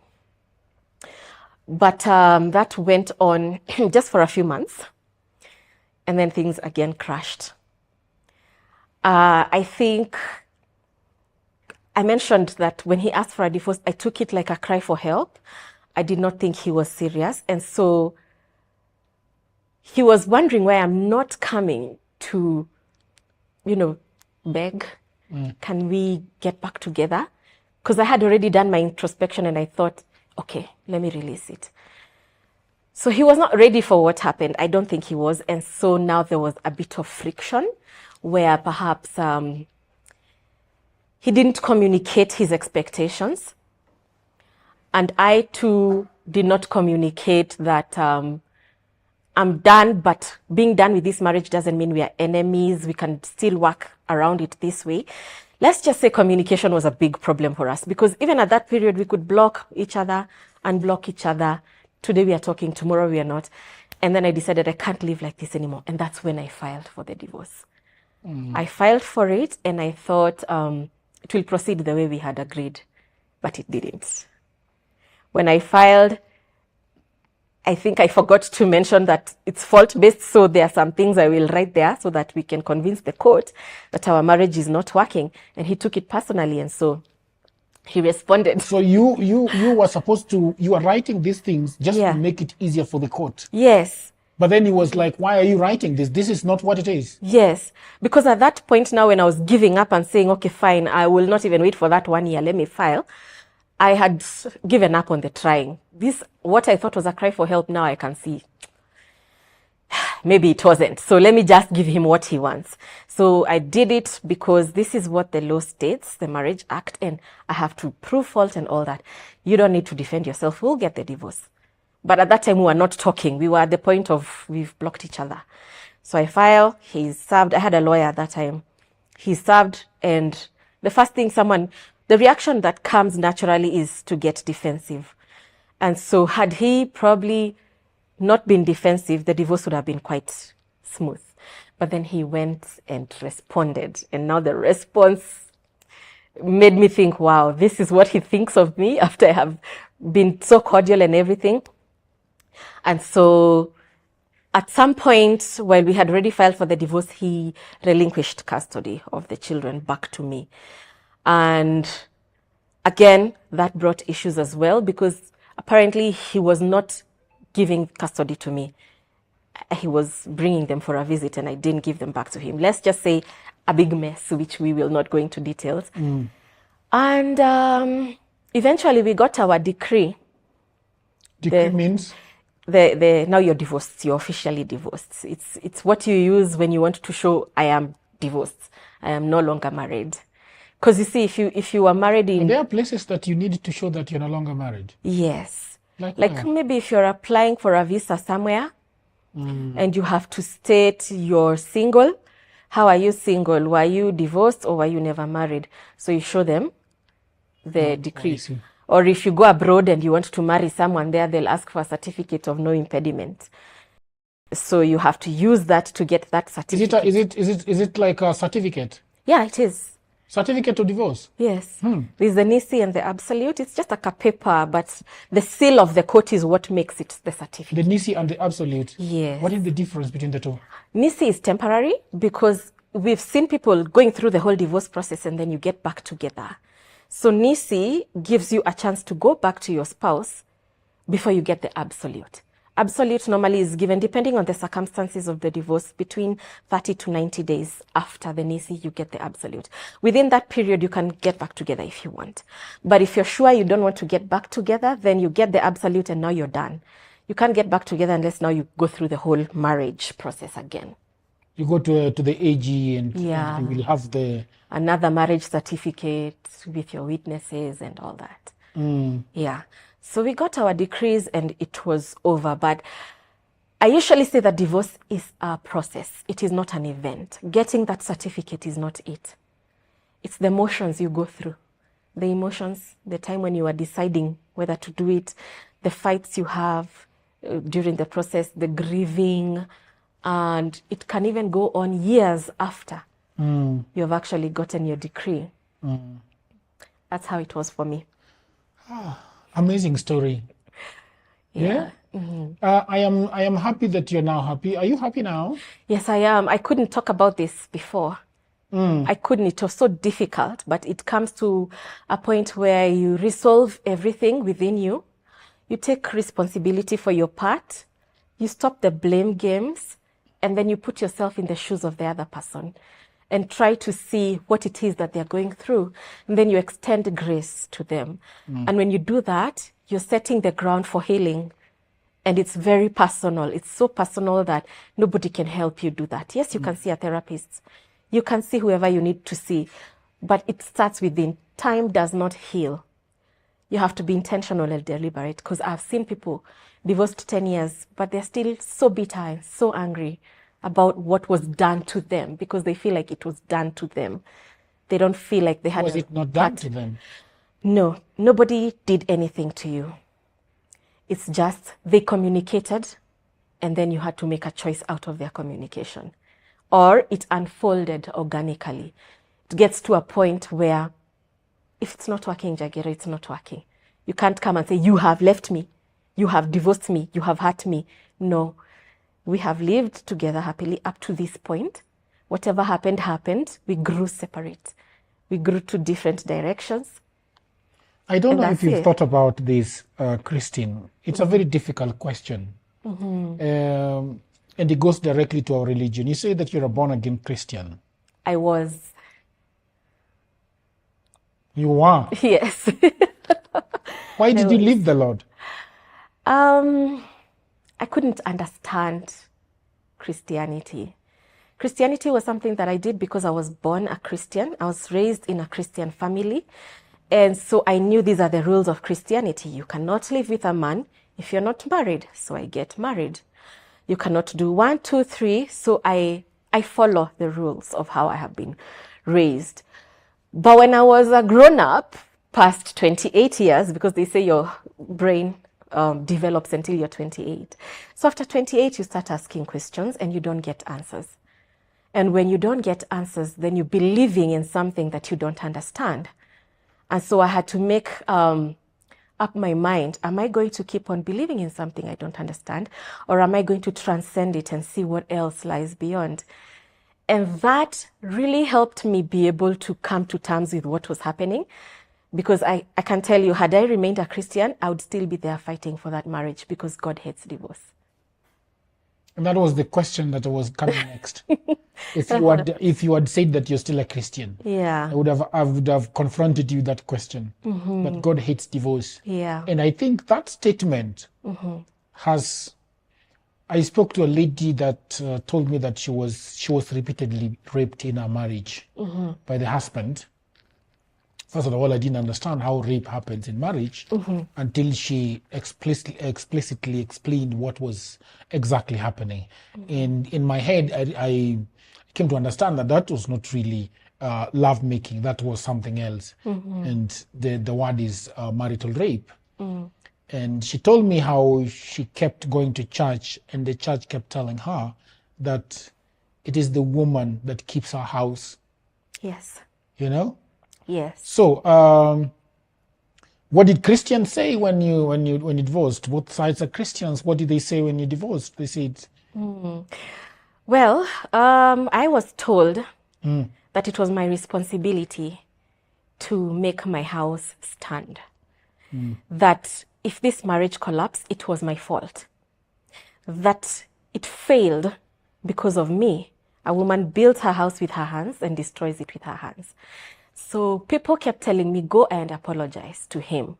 But that went on just for a few months. And then things again crashed. I think I mentioned that when he asked for a divorce, I took it like a cry for help. I did not think he was serious. And so he was wondering why I'm not coming to, you know, beg, can we get back together? Because I had already done my introspection and I thought, okay, let me release it. So he was not ready for what happened. I don't think he was. And so now there was a bit of friction where perhaps he didn't communicate his expectations. And I too did not communicate that I'm done, but being done with this marriage doesn't mean we are enemies. We can still work around it this way. Let's just say communication was a big problem for us, because even at that period, we could block each other, unblock each other. Today we are talking, tomorrow we are not. And then I decided I can't live like this anymore. And that's when I filed for the divorce. I filed for it and I thought it will proceed the way we had agreed, but it didn't. When I filed, I think I forgot to mention that it's fault-based, so there are some things I will write there so that we can convince the court that our marriage is not working. And he took it personally, and so he responded. So you were supposed to, you were writing these things just to make it easier for the court. Yes. But then he was like, why are you writing this? This is not what it is. Yes. Because at that point now, when I was giving up and saying, okay, fine, I will not even wait for that 1 year, let me file, I had given up on the trying. This, what I thought was a cry for help, now I can see maybe it wasn't. So let me just give him what he wants. So I did it because this is what the law states, the Marriage Act, and I have to prove fault and all that. You don't need to defend yourself. We'll get the divorce. But at that time, we were not talking. We were at the point of we've blocked each other. So I filed. He served. I had a lawyer at that time. He served, and the first thing the reaction that comes naturally is to get defensive. And so had he probably not been defensive, the divorce would have been quite smooth. But then he went and responded. And now the response made me think, wow, this is what he thinks of me after I have been so cordial and everything. And so at some point, while we had already filed for the divorce, he relinquished custody of the children back to me. And again, that brought issues as well, because apparently he was not giving custody to me. He was bringing them for a visit and I didn't give them back to him. Let's just say a big mess, which we will not go into details. And eventually we got our decree. Decree means? Now you're divorced. You're officially divorced. It's what you use when you want to show I am divorced. I am no longer married. Because you see, if you are married in... There are places that you need to show that you're no longer married. Yes. Like maybe if you're applying for a visa somewhere, and you have to state you're single. How are you single? Were you divorced or were you never married? So you show them the decree. Or if you go abroad and you want to marry someone there, they'll ask for a certificate of no impediment. So you have to use that to get that certificate. Is it like a certificate? Yeah, it is. Certificate of divorce? Yes. There's the nisi and the absolute. It's just like a paper, but the seal of the court is what makes it the certificate. The nisi and the absolute? Yes. What is the difference between the two? Nisi is temporary because we've seen people going through the whole divorce process and then you get back together. So nisi gives you a chance to go back to your spouse before you get the absolute. Absolute normally is given, depending on the circumstances of the divorce, between 30 to 90 days after the nisi, you get the absolute. Within that period, you can get back together if you want. But if you're sure you don't want to get back together, then you get the absolute and now you're done. You can't get back together unless now you go through the whole marriage process again. You go to the AG and Yeah. you will have another marriage certificate with your witnesses and all that. Yeah. So we got our decrees and it was over. But I usually say that divorce is a process. It is not an event. Getting that certificate is not it. It's the emotions you go through. The emotions, the time when you are deciding whether to do it, the fights you have during the process, the grieving, and it can even go on years after you have actually gotten your decree. That's how it was for me. Amazing story. Yeah. I am happy that you're now happy. Are you happy now? Yes, I am. I couldn't talk about this before. I couldn't. It was so difficult, but it comes to a point where you resolve everything within you. You take responsibility for your part. You stop the blame games, and then you put yourself in the shoes of the other person and try to see what it is that they're going through. And then you extend grace to them. And when you do that, you're setting the ground for healing. And it's very personal. It's so personal that nobody can help you do that. Yes, you can see a therapist. You can see whoever you need to see. But it starts within. Time does not heal. You have to be intentional and deliberate. Because I've seen people divorced 10 years, but they're still so bitter and so angry about what was done to them because they feel like it was done to them. They don't feel like they had... Was it not done to them? No, nobody did anything to you. It's just they communicated and then you had to make a choice out of their communication. Or it unfolded organically. It gets to a point where if it's not working, Jagera, it's not working. You can't come and say, you have left me, you have divorced me, you have hurt me. No. We have lived together happily up to this point. Whatever happened, happened. We grew separate. We grew to different directions. I don't know if you've thought about this, Christine. It's a very difficult question. And it goes directly to our religion. You say that you're a born-again Christian. I was. You were? Yes. Why did you leave the Lord? I couldn't understand Christianity. Christianity was something that I did because I was born a Christian. I was raised in a Christian family. And so I knew these are the rules of Christianity. You cannot live with a man if you're not married. So I get married. You cannot do 1, 2, 3. So I follow the rules of how I have been raised. But when I was a grown-up, past 28 years, because they say your brain develops until you're 28. So after 28, you start asking questions and you don't get answers. And when you don't get answers, then you're believing in something that you don't understand. And so I had to make up my mind. Am I going to keep on believing in something I don't understand? Or am I going to transcend it and see what else lies beyond? And that really helped me be able to come to terms with what was happening. Because I can tell you, had I remained a Christian, I would still be there fighting for that marriage because God hates divorce. And that was the question that was coming next. If you had said that you're still a Christian, Yeah. I would have confronted you that question. That God hates divorce. Yeah. And I think that statement has. I spoke to a lady that told me that she was repeatedly raped in her marriage by the husband. First of all, I didn't understand how rape happens in marriage until she explicitly explained what was exactly happening. And in my head, I came to understand that was not really love making. That was something else. And the word is marital rape. And she told me how she kept going to church, and the church kept telling her that it is the woman that keeps her house. Yes. You know. Yes. So, what did Christians say when you divorced? Both sides are Christians. What did they say when you divorced? They said, Well, I was told that it was my responsibility to make my house stand. That if this marriage collapsed, it was my fault. That it failed because of me. A woman built her house with her hands and destroys it with her hands. So people kept telling me, go and apologize to him.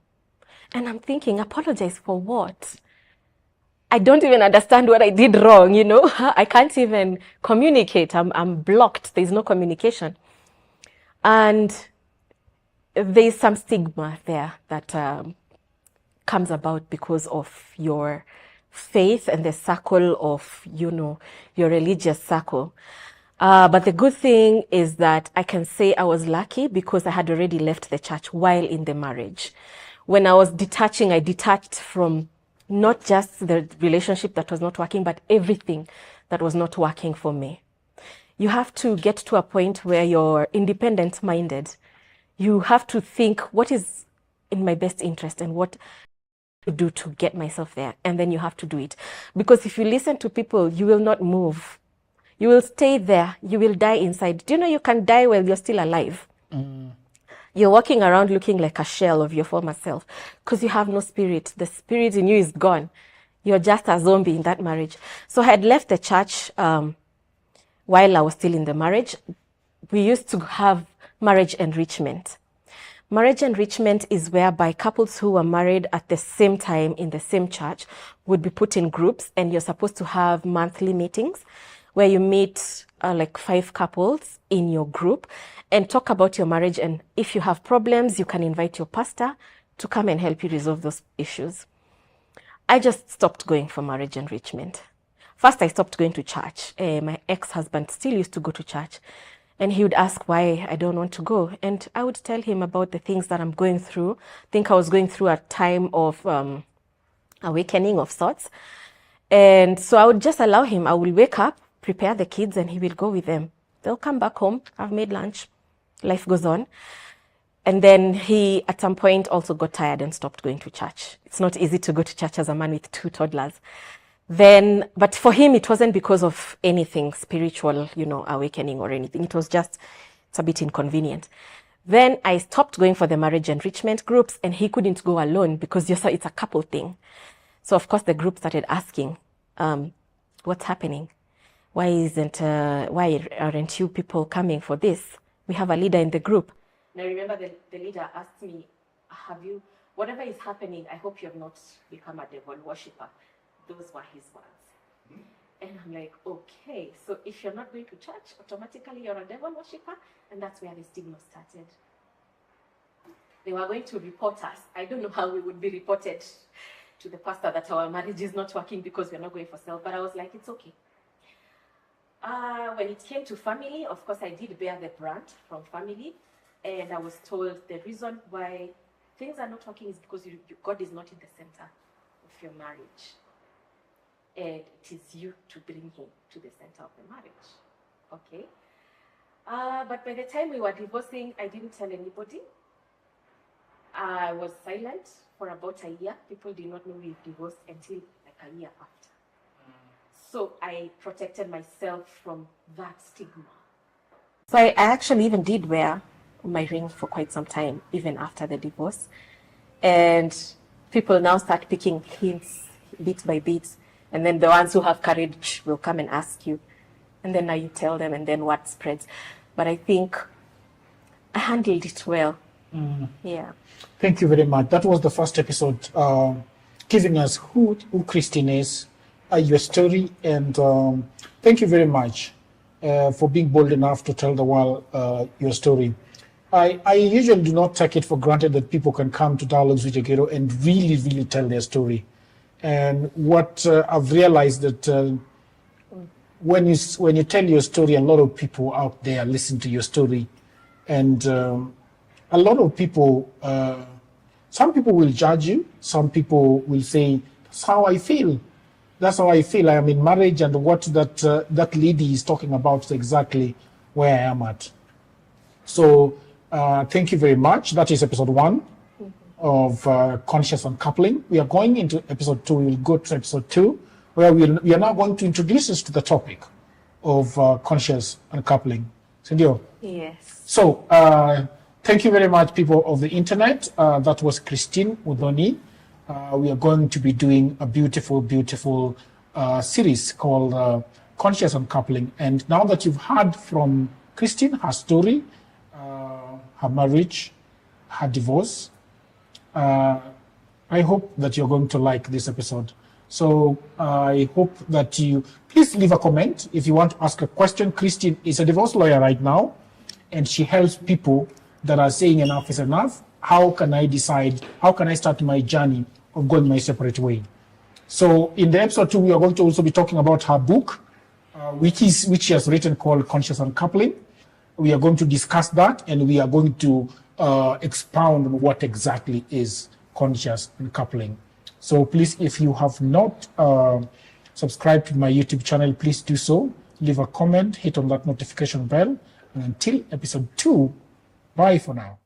And I'm thinking, apologize for what? I don't even understand what I did wrong, you know? I can't even communicate. I'm blocked. There's no communication. And there's some stigma there that comes about because of your faith and the circle of, you know, your religious circle. But the good thing is that I can say I was lucky because I had already left the church while in the marriage. When I was detaching, I detached from not just the relationship that was not working, but everything that was not working for me. You have to get to a point where you're independent-minded. You have to think, what is in my best interest and what to do to get myself there, and then you have to do it. Because if you listen to people, you will not move. You will stay there. You will die inside. Do you know you can die while you're still alive? You're walking around looking like a shell of your former self because you have no spirit. The spirit in you is gone. You're just a zombie in that marriage. So I had left the church while I was still in the marriage. We used to have marriage enrichment. Marriage enrichment is whereby couples who were married at the same time in the same church would be put in groups, and you're supposed to have monthly meetings where you meet like 5 couples in your group and talk about your marriage. And if you have problems, you can invite your pastor to come and help you resolve those issues. I just stopped going for marriage enrichment. First, I stopped going to church. My ex-husband still used to go to church. And he would ask why I don't want to go. And I would tell him about the things that I'm going through. I think I was going through a time of awakening of sorts. And so I would just allow him. I will wake up, prepare the kids, and he will go with them. They'll come back home. I've made lunch. Life goes on. And then he, at some point, also got tired and stopped going to church. It's not easy to go to church as a man with 2 toddlers. Then, but for him, it wasn't because of anything spiritual, you know, awakening or anything. It was just, it's a bit inconvenient. Then I stopped going for the marriage enrichment groups, and he couldn't go alone because it's a couple thing. So of course the group started asking, what's happening? Why aren't you people coming for this? We have a leader in the group. And I remember the leader asked me, whatever is happening, I hope you have not become a devil worshipper. Those were his words. And I'm like, okay, so if you're not going to church, automatically you're a devil worshipper? And that's where the stigma started. They were going to report us. I don't know how we would be reported to the pastor that our marriage is not working because we're not going for self, but I was like, it's okay. When it came to family, of course, I did bear the brunt from family. And I was told the reason why things are not working is because God is not in the center your marriage, and it is you to bring him to the center of the marriage. Okay? But by the time we were divorcing, I didn't tell anybody. I was silent for about a year. People did not know we divorced until like a year after. So I protected myself from that stigma. So I actually even did wear my ring for quite some time, even after the divorce. And people now start picking hints bit by bit. And then the ones who have courage will come and ask you. And then now you tell them, and then word spreads. But I think I handled it well. Yeah. Thank you very much. That was the first episode, giving us who Christine is, your story, and thank you very much for being bold enough to tell the world your story. I usually do not take it for granted that people can come to Dialogues with Jagero and really, really tell their story. And what I've realized that when you tell your story, a lot of people out there listen to your story, and a lot of people, some people will judge you, some people will say, that's how I feel. That's how I feel. I am in marriage, and what that lady is talking about is exactly where I am at. So thank you very much. That is episode 1 of Conscious Uncoupling. We are going into episode 2. We will go to episode 2, where we are now going to introduce us to the topic of conscious uncoupling. Sindio? Yes. So thank you very much, people of the internet. That was Christine Udoni. We are going to be doing a beautiful, beautiful series called Conscious Uncoupling. And now that you've heard from Christine, her story, her marriage, her divorce, I hope that you're going to like this episode. So I hope that you please leave a comment if you want to ask a question. Christine is a divorce lawyer right now, and she helps people that are saying enough is enough. How can I decide? How can I start my journey of going my separate way? So in the episode 2, we are going to also be talking about her book, which she has written, called Conscious Uncoupling. We are going to discuss that, and we are going to expound on what exactly is conscious uncoupling. So please, if you have not subscribed to my YouTube channel, please do so. Leave a comment, hit on that notification bell. And until episode 2, bye for now.